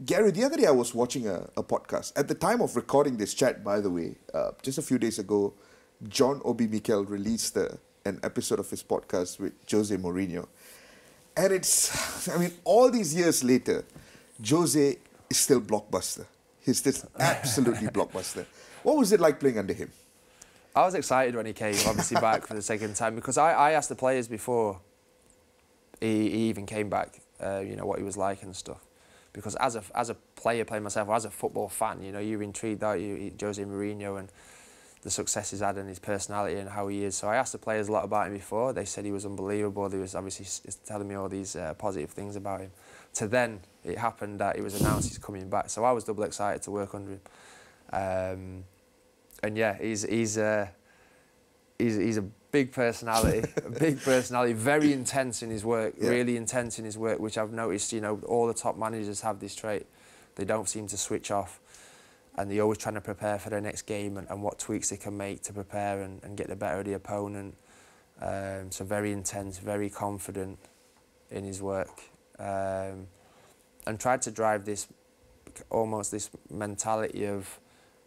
Gary, the other day I was watching a podcast. At the time of recording this chat, by the way, just a few days ago, John Obi Mikel released an episode of his podcast with Jose Mourinho. And it's, I mean, all these years later, Jose is still blockbuster. He's still absolutely blockbuster. What was it like playing under him? I was excited when he came, obviously, back for the second time, because I asked the players before he even came back, you know, what he was like and stuff. Because as a player playing myself, or as a football fan, you know, you're intrigued, aren't you, Jose Mourinho and the success he's had and his personality and how he is. So I asked the players a lot about him before. They said he was unbelievable. They was obviously telling me all these positive things about him. To then, it happened that it was announced he's coming back. So I was double excited to work under him. And yeah, he's a big personality, very intense in his work, really intense in his work, which I've noticed, you know, all the top managers have this trait. They don't seem to switch off, and they're always trying to prepare for their next game and what tweaks they can make to prepare and get the better of the opponent. So very intense, very confident in his work, and tried to drive this, almost this mentality of,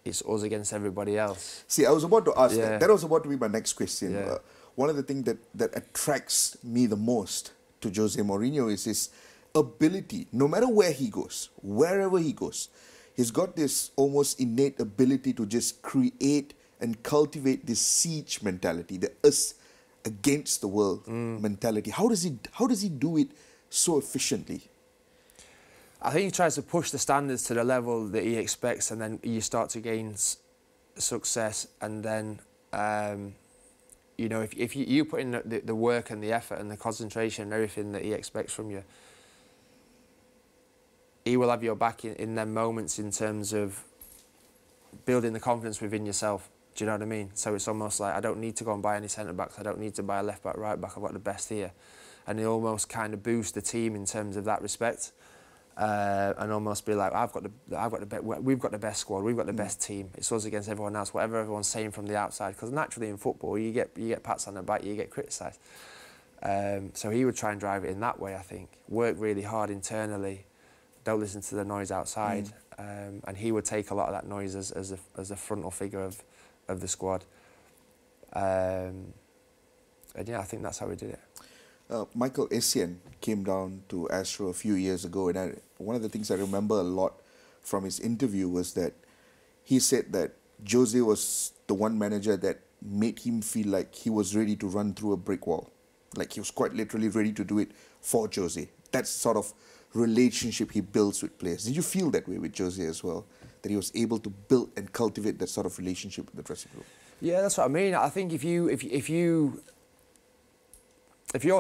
it's us against everybody else. See, I was about to ask that. That was about to be my next question. Yeah. One of the things that attracts me the most to Jose Mourinho is his ability, no matter where he goes, wherever he goes, he's got this almost innate ability to just create and cultivate this siege mentality, the us against the world mentality. How does he do it so efficiently? I think he tries to push the standards to the level that he expects, and then you start to gain success. And then, you know, if you put in the work and the effort and the concentration and everything that he expects from you, he will have your back in them moments in terms of building the confidence within yourself. Do you know what I mean? So it's almost like, I don't need to go and buy any centre-backs. I don't need to buy a left-back, right-back. I've got the best here. And he almost kind of boosts the team in terms of that respect. And almost be like, we've got the best squad, we've got the best team. It's us against everyone else, whatever everyone's saying from the outside. Because naturally in football, you get pats on the back, you get criticised. So he would try and drive it in that way, I think. Work really hard internally, don't listen to the noise outside, and he would take a lot of that noise as a frontal figure of the squad. And yeah, I think that's how we did it. Michael Essien came down to Astro a few years ago, and one of the things I remember a lot from his interview was that he said that Jose was the one manager that made him feel like he was ready to run through a brick wall. Like he was quite literally ready to do it for Jose. That's sort of relationship he builds with players. Did you feel that way with Jose as well? That he was able to build and cultivate that sort of relationship with the dressing room? Yeah, that's what I mean. I think if you're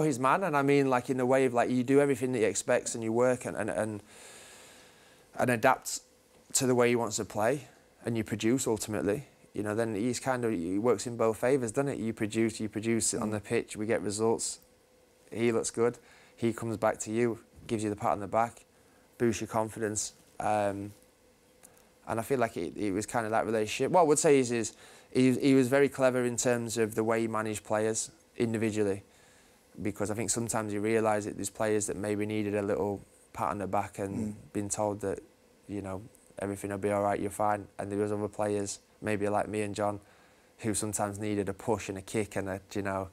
his man, and I mean like in the way of like you do everything that he expects and you work and adapt to the way he wants to play and you produce ultimately, you know, then he works in both favours, doesn't it? You produce it on the pitch, we get results, he looks good, he comes back to you, gives you the pat on the back, boosts your confidence, and I feel like it was kind of that relationship. What I would say is he was very clever in terms of the way he managed players individually. Because I think sometimes you realise that there's players that maybe needed a little pat on the back and been told that, you know, everything will be all right, you're fine. And there was other players, maybe like me and John, who sometimes needed a push and a kick and you know,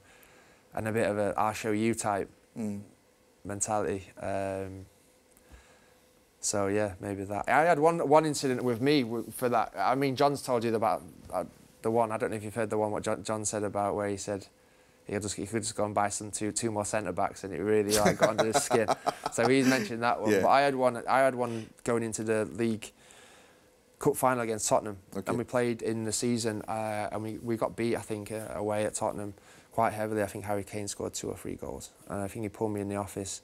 and a bit of a I'll show you type mentality. So yeah, maybe that. I had one incident with me for that. I mean, John's told you about the one. I don't know if you've heard the one what John said about where he said. He could just go and buy two more centre-backs, and it really like got under his skin. So he's mentioned that one. Yeah. But I had one going into the League Cup final against Tottenham, and we played in the season, and we got beat, I think, away at Tottenham quite heavily. I think Harry Kane scored 2 or 3 goals, and I think he pulled me in the office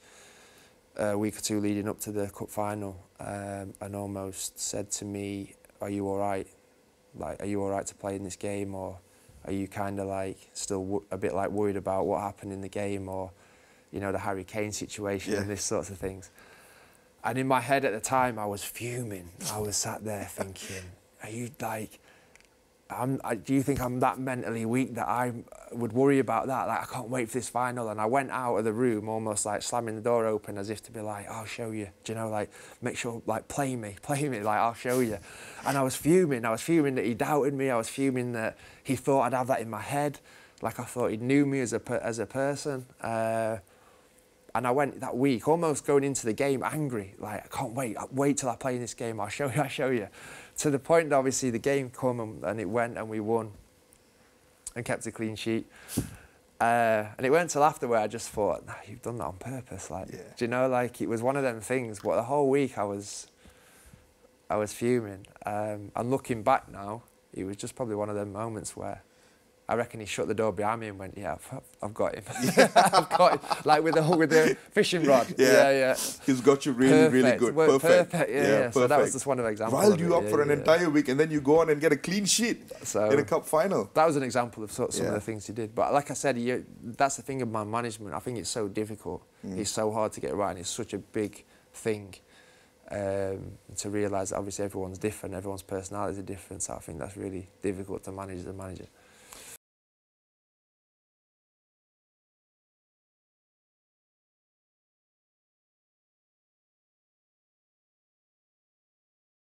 a week or two leading up to the Cup final, and almost said to me, "Are you all right? Like, are you all right to play in this game, or are you kind of like still a bit like worried about what happened in the game, or, you know, the Harry Kane situation and these sorts of things?" And in my head at the time, I was fuming. I was sat there thinking, are you like, do you think I'm that mentally weak that I would worry about that? Like, I can't wait for this final. And I went out of the room almost like slamming the door open as if to be like, I'll show you. Do you know, like, make sure, like, play me, like, I'll show you. And I was fuming. I was fuming that he doubted me. I was fuming that he thought I'd have that in my head. Like, I thought he knew me as a person. And I went that week almost going into the game angry. Like, I can't wait till I play in this game. I'll show you. To the point that obviously the game come and it went and we won and kept a clean sheet. And it went till after where I just thought, nah, you've done that on purpose. Like, do you know, like, it was one of them things. But the whole week I was fuming. And looking back now, it was just probably one of them moments where I reckon he shut the door behind me and went, yeah, I've got him. I've got him. Like with the fishing rod. Yeah. He's got you really good. Perfect. Yeah. So that was just one of the examples. Riled you up for an entire week and then you go on and get a clean sheet in a cup final. That was an example of some of the things he did. But like I said, that's the thing about management. I think it's so difficult. It's so hard to get right and it's such a big thing to realise that obviously everyone's different, everyone's personalities are different. So I think that's really difficult to manage as a manager.